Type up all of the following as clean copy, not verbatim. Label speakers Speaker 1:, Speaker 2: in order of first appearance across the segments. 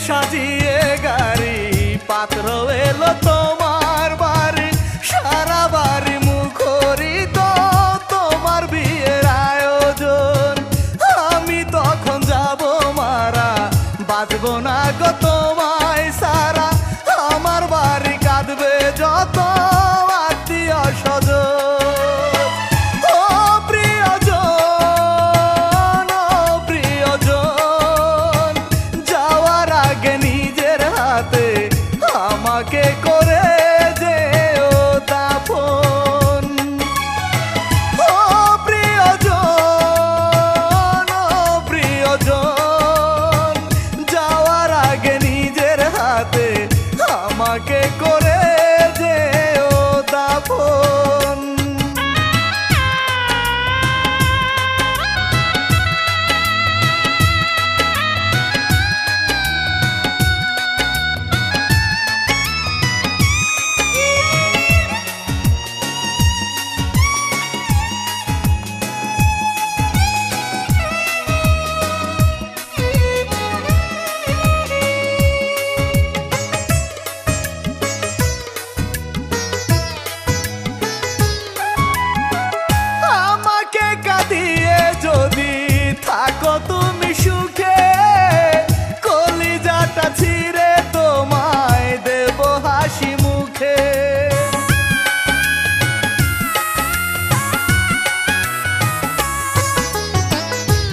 Speaker 1: সাজিয়ে গাড়ি পাত্র এলো তোমার বাড়ি, সারা বাড়ি মুখরিত তোমার বিয়ের আয়োজন। আমি তখন যাব মারা, বাঁচবো না গো তোমায় সারা, আমার বাড়ি কাঁদবে যত আত্মীয় স্বজন। আমাকে করে যেও দাফন, ও প্রিয়জন, ও প্রিয়জন, যাওয়ার আগে নিজের হাতে আমাকে করে যেও দাফন। যদি থাকো তুমি সুখে, কলিজাটা ছিঁড়ে তোমায় দেব হাসি মুখে।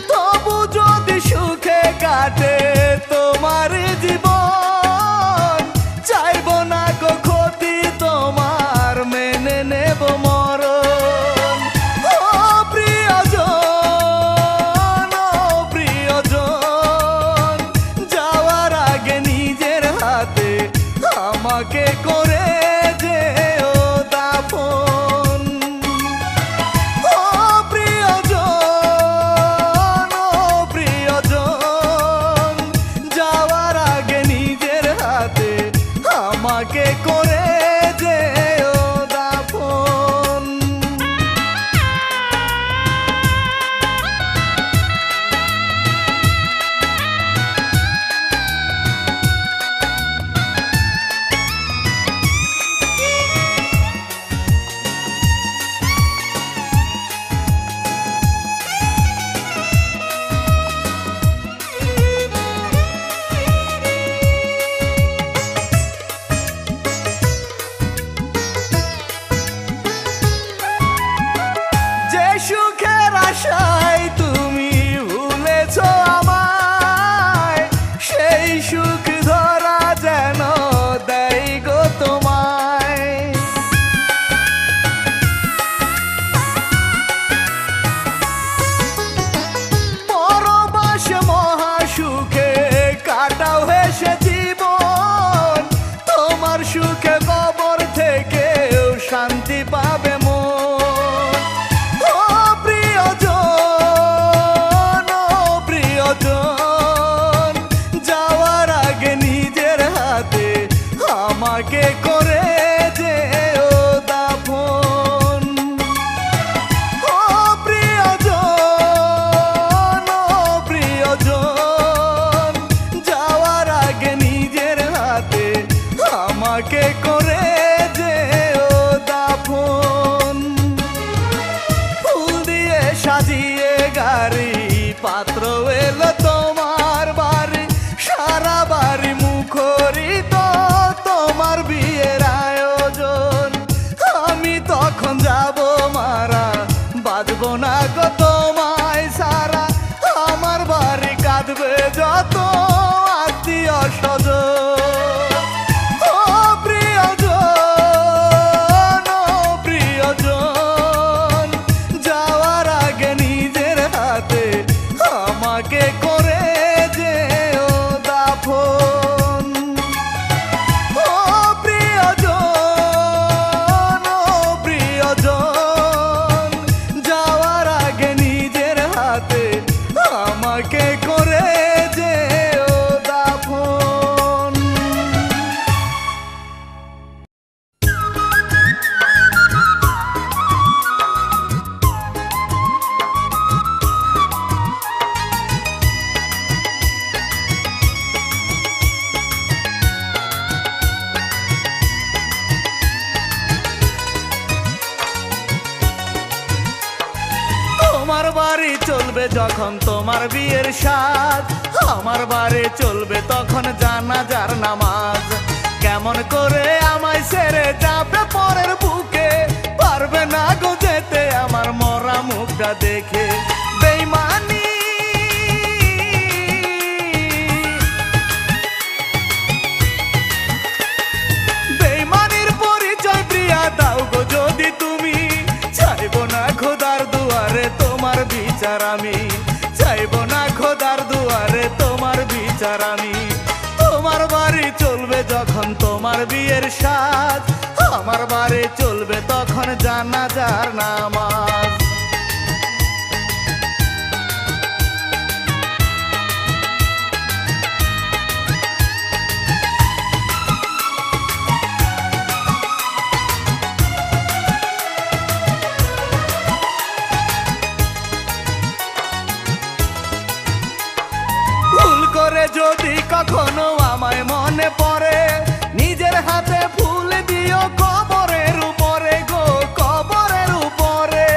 Speaker 1: তবু যদি সুখে কাটে তোমার জীবন, চাইব না গো ক্ষতি তোমার, মেনে নেব মরণ। আমাকে করে যেও দাফন, ও প্রিয়জন, ও প্রিয়জন, যাওয়ার আগে নিজের হাতে আমাকে করে যেও দাফন। সুখের আশায় তুমি ভুলেছ আমায়, সেই সুখ ধরা যেন দেয় গো তোমায়। পরবাসে মহা সুখে কাটাও হেসে জীবন, তোমার সুখে কবর থেকেও শান্তি পাবে মন। যাওয়ার আগে চলবে যখন তোমার বিয়ের সাজ, আমার বাড়ি চলবে তখন জানাজার নামাজ। কেমন করে আমায় ছেড়ে যাবে পরের বুকে, পারবে না গো যেতে আমার মরা মুখটা দেখে। বেইমানি বেইমানির পরিচয় প্রিয়া দাও গো যদি তুমি, চাইবো না খোদার দুয়ারে তোমার বিচার আমি, চাইবো না খোদার দুয়ারে তোমার বিচার আমি। তোমার বাড়ি চলবে যখন তোমার বিয়ের সাজ, আমার বাড়ি চলবে তখন জানাজার নামাজ। ভুল করে যদি কখনো আমায় মনে পড়ে, নিজের হাতে ফুল দিও কবরের উপরে গো, কবরের উপরে।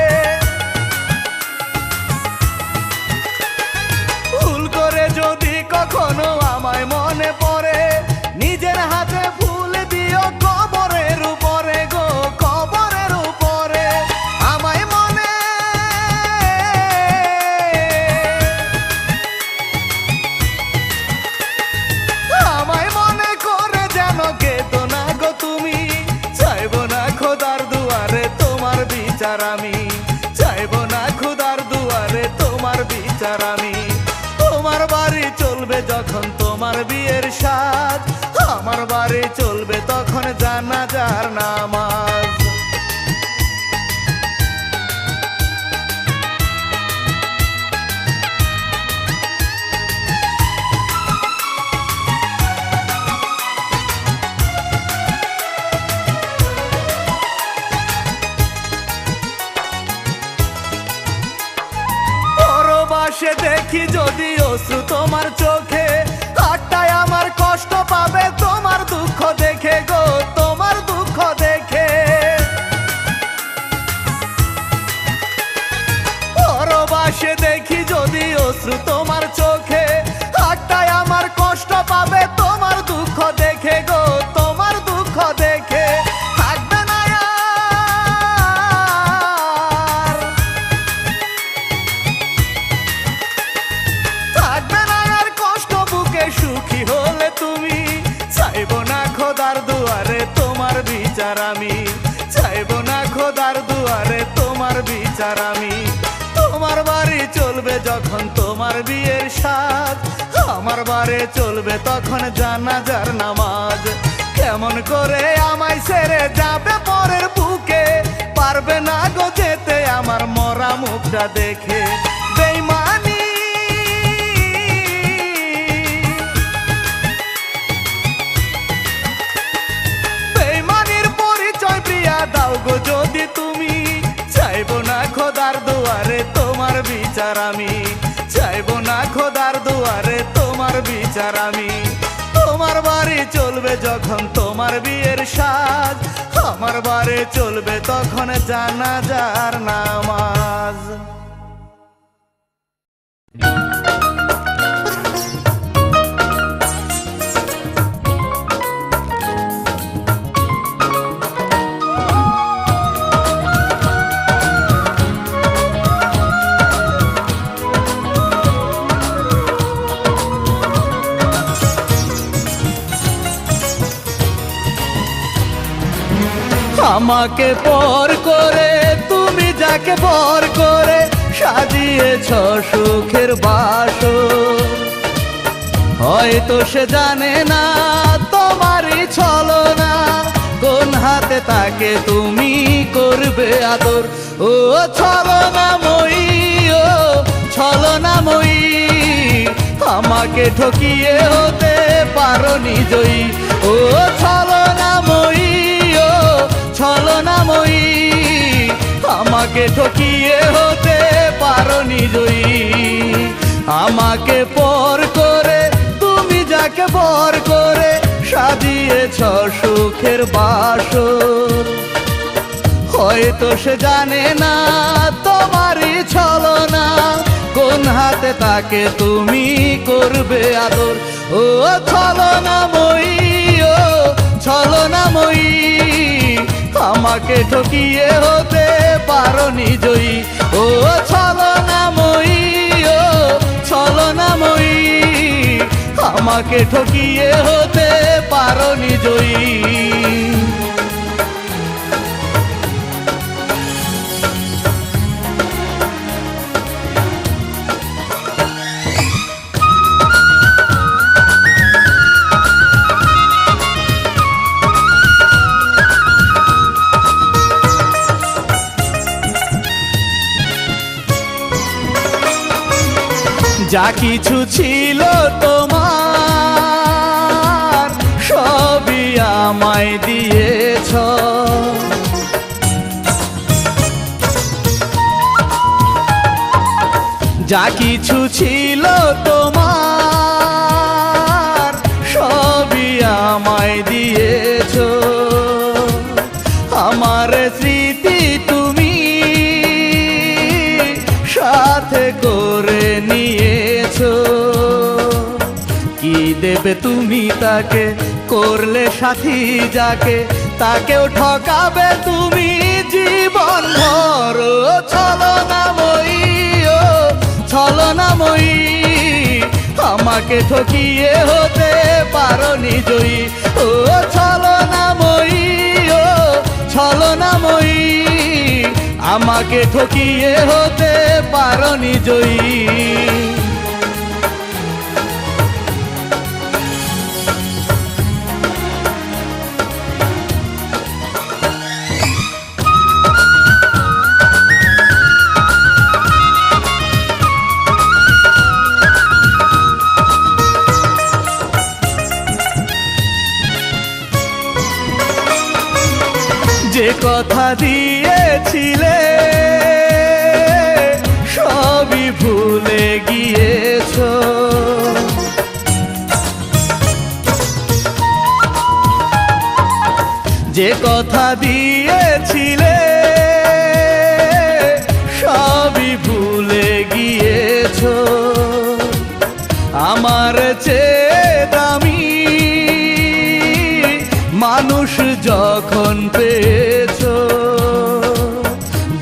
Speaker 1: ভুল করে যদি কখনো আমায় মনে পড়ে, নিজের হাতে ফুল দিও কবরের উপরে গো, কবরের উপরে। আমায় মনে আমায় মনে করে যেন কেঁদো না গো তুমি, চাইবো না খোদার দুয়ারে তোমার বিচার আমি, চাইবো না খোদার দুয়ারে তোমার বিচার আমি। তোমার বাড়ি চলবে যখন তোমার বিয়ের সাজ, আমার বাড়ি চলবে তখন জানাজার নামাজ। পরবাসে দেখি যদি অশ্রু তোমার চোখে, হাতটায় আমার কষ্ট পাবে তোমার দুঃখ দেখে গো, তোমার দুঃখ দেখে। পরবাসে দেখি যদি অশ্রু তোমার চোখে, হাতটায় আমার কষ্ট পাবে তোমার দুঃখ দেখে গো, তোমার দুঃখ দেখে। থাকবে না আর, থাকবে না আর কষ্ট বুকে, সুখী হলে তুমি, চাইবো না খোদার দুয়ারে তোমার বিচার আমি, চাইবো না খোদার দুয়ারে তোমার বিচার আমি। তোমার বাড়ি চলবে যখন তোমার বিয়ের সাজ, আমার বাড়ি চলবে তখন জানাজার নামাজ। কেমন করে আমায় ছেড়ে যাবে পরের বুকে, পারবে না গো যেতে আমার মরা মুখটা দেখে। বেইমানি বেইমানির পরিচয় প্রিয়া দাও গো যদি তুমি, চাইবো না খোদার দুয়ারে তোমার বিচার আমি, চাইবো না খোদার দুয়ারে তোমার বিচার আমি। তোমার বাড়ি চলবে যখন তোমার বিয়ের সাজ, আমার বাড়ি চলবে তখন জানাজার নামাজ। আমাকে পর করে তুমি যাকে পর করে সাজিয়েছ সুখের বাসর, হয়তো সে জানে না তোমারই ছলনা, কোন হাতে তাকে তুমি করবে আদর। ও ছলনাময়ী, ও ছলনাময়ী, আমাকে ঠকিয়ে হতে পারোনি জয়ী। ও ছলনাময়ী, ও ছলনাময়ী, আমাকে ঠকিয়ে হতে পারোনি জয়ী। আমাকে পর করে তুমি যাকে পর করে সাজিয়েছ সুখের বাসর, হয়তো সে জানে না তোমারই ছলনা, কোন কোন হাতে তাকে তুমি করবে আদর। ও ছলনাময়ী, ও ছলনাময়ী, আমাকে ঠকিয়ে হতে পারোনি জয়ী। ও ছলনাময়ী, ও ছলনাময়ী, আমাকে ঠকিয়ে হতে পারোনি জয়ী। যা কিছু ছিল তোমার সবই আমায় দিয়েছ, যা কিছু ছিল তোমার সবই আমায় দিয়েছ। আমার স্মৃতি তুমি সাথে করে নিয়েছো। কি দেবে তুমি তাকে, করলে সাথী যাকে, তাকেও ঠকাবে তুমি জীবন ভর। ছলনাময়ী, ও ছলনাময়ী, আমাকে ঠকিয়ে হতে পারোনি জয়ী। ও ছলনাময়ী, ও ছলনাময়ী, আমাকে ঠকিয়ে হতে পারোনি জয়ী। যে কথা দিয়েছিলে সবই ভুলে গিয়েছো, যে কথা দিয়েছিলে সবই ভুলে গিয়েছো। আমার চেয়ে দামি মানুষ যখন পেয়েছো,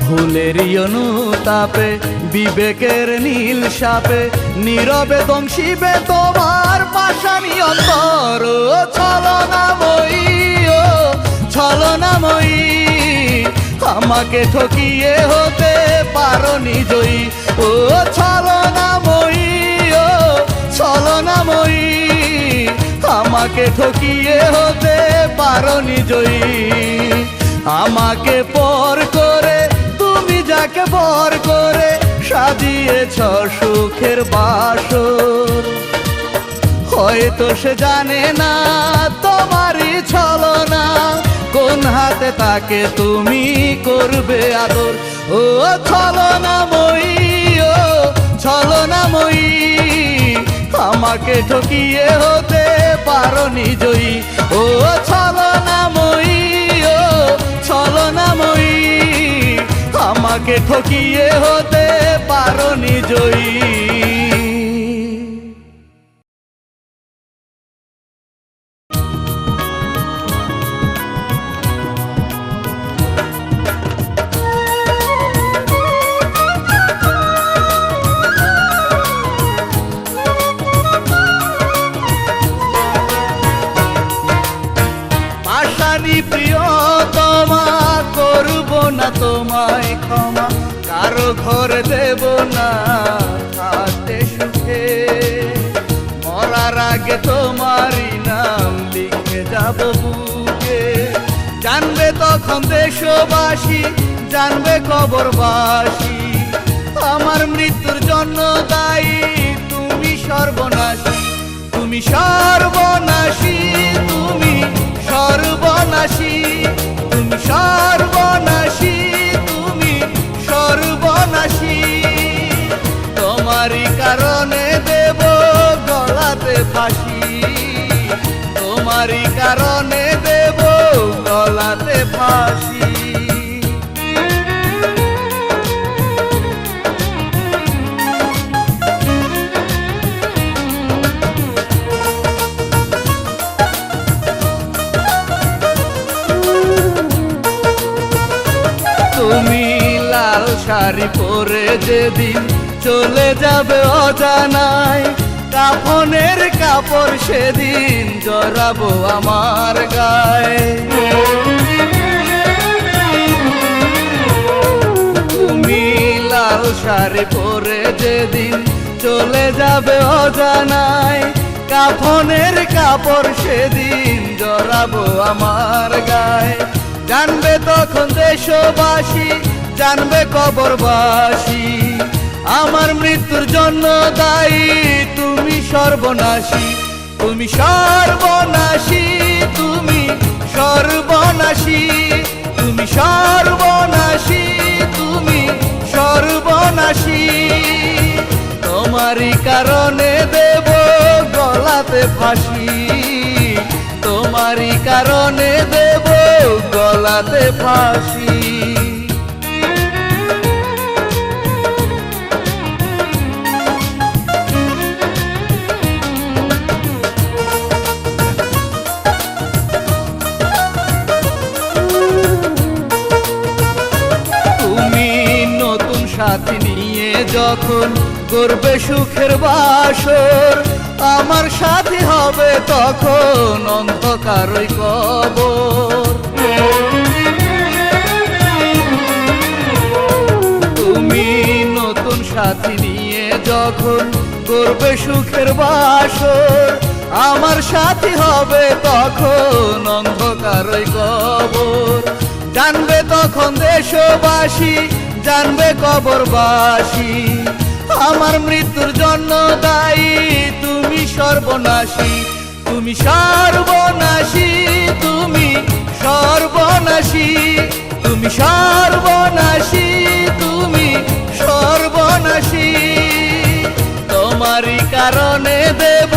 Speaker 1: ভুলেরই অনুতাপে বিবেকের নীল সাপে নীরবে দংশিবে তোমার পাষাণী অন্তর। ও ছলনাময়ী, ও ছলনাময়ী, আমাকে ঠকিয়ে হতে পারোনি জয়ী। ও ছলনাময়ী, ও ছলনাময়ী, আমাকে ঠকিয়ে হতে পারোনি জয়ী। আমাকে পর করে তুমি যাকে বর করে সাজিয়েছ সুখের বাসর, হয়তো সে জানে না তোমারই ছলনা, কোন হাতে তাকে তুমি করবে আদর। ও ছলনাময়ী, ও ছলনাময়ী, আমাকে ঠকিয়ে হতে পারোনি জয়ী। ও ছলনাময়ী, ও ছলনাময়ী, আমাকে ঠকিয়ে হতে পারোনি জয়ী। প্রিয়তমা করব না তোমায় ক্ষমা, কারো ঘরে দেব না থাকতে সুখে, মরার আগে তোমারই নাম লিখে যাব বুকে। জানবে তখন দেশবাসী, জানবে কবরবাসী, আমার মৃত্যুর জন্য দায়ী তুমি সর্বনাশী। তুমি সর্বনাশী, তুমি সর্বনাশী, তুমি সর্বনাশী, তুমি সর্বনাশী। তোমারই কারণে দেব গলাতে ফাঁসি, তোমারই কারণে দেব গলাতে ফাঁসি। শাড়ি পরে যেদিন চলে যাবে অজানায়, কাফনের কাপড় সেদিন জড়াবো আমার গায়ে। তুমি লাল শাড়ি পরে যেদিন চলে যাবে অজানায়, কাফনের কাপড় সেদিন জড়াবো আমার গায়ে। জানবে তখন দেশবাসী, জানবে কবরবাসী, আমার মৃত্যুর জন্য দায়ী তুমি সর্বনাশী। তুমি সর্বনাশী, তুমি সর্বনাশী, তুমি সর্বনাশী, তুমি সর্বনাশী। তোমারই কারণে দেব গলাতে ফাঁসি, তোমারই কারণে দেব গলাতে ফাঁসি। তুমি নতুন সাথী নিয়ে যখন করবে সুখের বাসর, আমার সাথী হবে তখন অন্ধকারই কবর। তুমি নতুন সাথী নিয়ে যখন করবে সুখের বাসর, আমার সাথী হবে তখন অন্ধকারই কবর। জানবে তখন দেশবাসী, জানবে কবরবাসী, আমার মৃত্যুর জন্য দায়ী তুমি সর্বনাশী। তুমি সর্বনাশী, তুমি সর্বনাশী, তুমি সর্বনাশী, তুমি সর্বনাশী। তোমারই কারণে দেব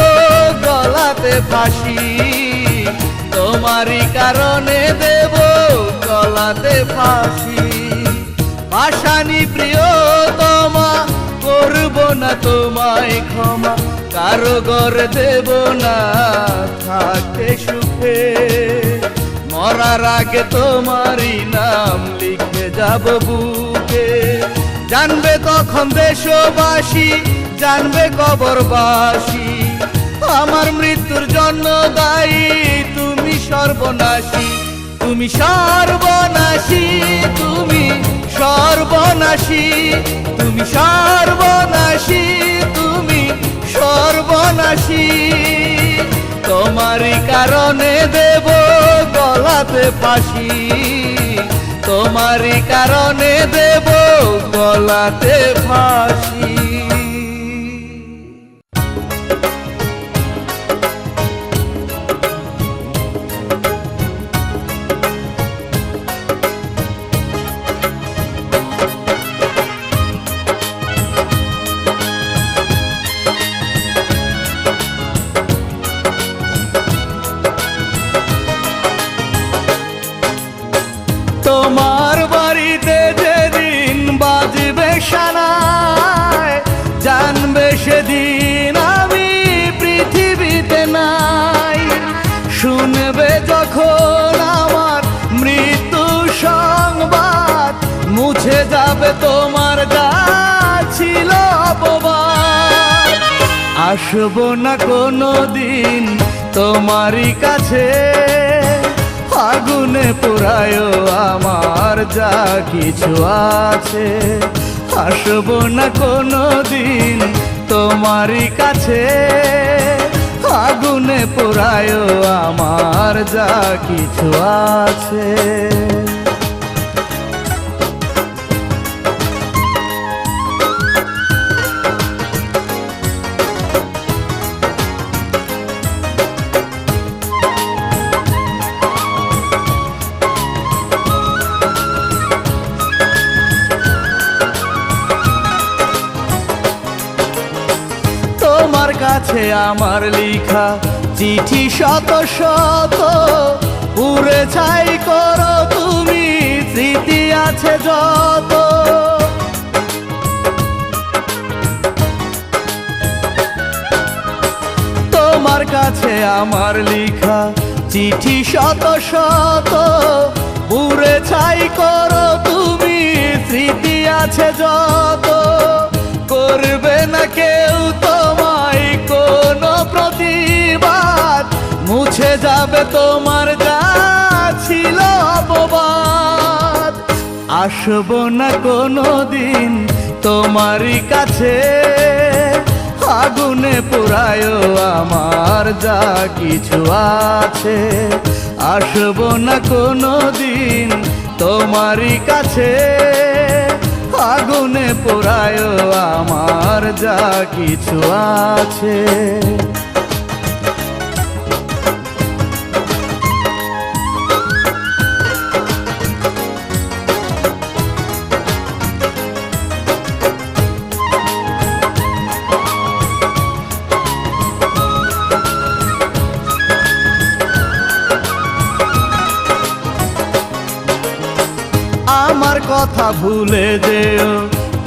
Speaker 1: গলাতে ফাঁসি, তোমারই কারণে দেব গলাতে ফাঁসি। পাষাণী প্রিয়তমা, করব না তোমায় ক্ষমা, কারো ঘরে দেব না থাকতে সুখে। মরার আগে তোমারই নাম লিখে যাব বুকে। জানবে তখন দেশবাসী, জানবে কবরবাসী, আমার মৃত্যুর জন্য দায়ী তুমি সর্বনাশী। তুমি সর্বনাশী, তুমি সর্বনাশী, তুমি সর্বনাশী, তুমি সর্বনাশী। তোমারই কারণে দেব গলাতে ফাঁসি, তোমারই কারণে দেব গলাতে ফাঁসি। তোমার বাড়িতে যেদিন বাজবে সানাই, জানবে সেদিন আমি পৃথিবীতে নাই। শুনবে যখন আমার মৃত্যু সংবাদ, মুছে যাবে তোমার যা ছিল অপবাদ। আসবো না কোনো দিন তোমারই কাছে, আগুনে পোড়ায় আমার যা কিছু আছে। আসবো না কোনো দিন তোমারই কাছে, আগুনে পোড়ায় আমার যা কিছু আছে। তোমার কাছে আমার লিখা চিঠি শত শত, পুরে ছাই করো তুমি স্মৃতি আছে যত। তোমার কাছে আমার লিখা চিঠি শত শত, পুরে ছাই করো তুমি স্মৃতি আছে যত, করবে না কেউ তোমায় কোনো প্রতিবাদ, মুছে যাবে তোমার যা ছিল অপবাদ। আসবো না কোনো দিন তোমারই কাছে, আগুনে পোড়ায় আমার যা কিছু আছে। আসবো না কোনো দিন তোমারই কাছে, আগুনে পোড়ায় আমার যা কিছু আছে। আমার কথা ভুলে যেও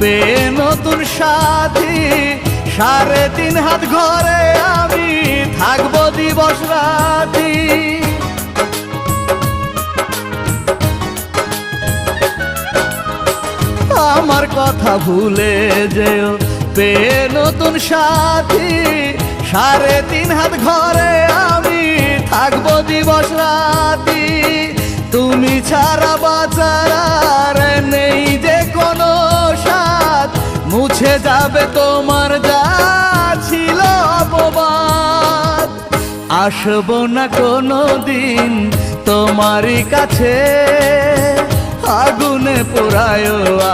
Speaker 1: পেয়ে নতুন সাথী, 3.5 হাত ঘরে আমি থাকবো দিবস রাতি। আমার কথা ভুলে যেও পেয়ে নতুন সাথী, 3.5 হাত ঘরে আমি থাকবো দিবস রাতি। তুমি ছাড়া বাঁচার আর নেই যে কোনো সাথ, মুছে যাবে তোমার যা ছিল অপবাদ। আসবো না কোনো দিন তোমারই কাছে, আগুনে পোড়ায়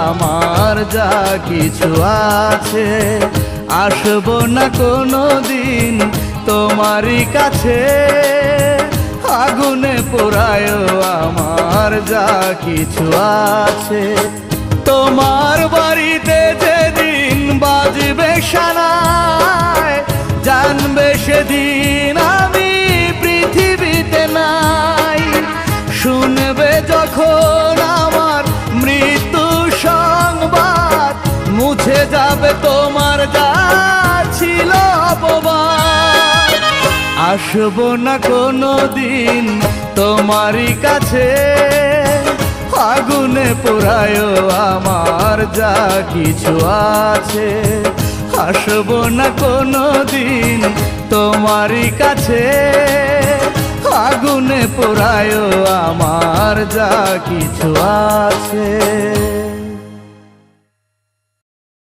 Speaker 1: আমার যা কিছু আছে। আসবো না কোনো দিন তোমারই কাছে, আগুনে পোড়ায় আমার যা কিছু আছে। তোমার বাড়িতে যেদিন বাজবে সানাই, জানবে সেদিন আমি পৃথিবীতে নাই। শুনবে যখন আমার মৃত্যু সংবাদ, মুছে যাবে তোমার যা ছিল অপবাদ। আসবো না কোনো দিন তোমারই কাছে, আগুনে পোড়ায় আমার যা কিছু আছে। আসবো না কোনো দিন তোমারই কাছে, আগুনে পোড়ায় আমার যা কিছু আছে।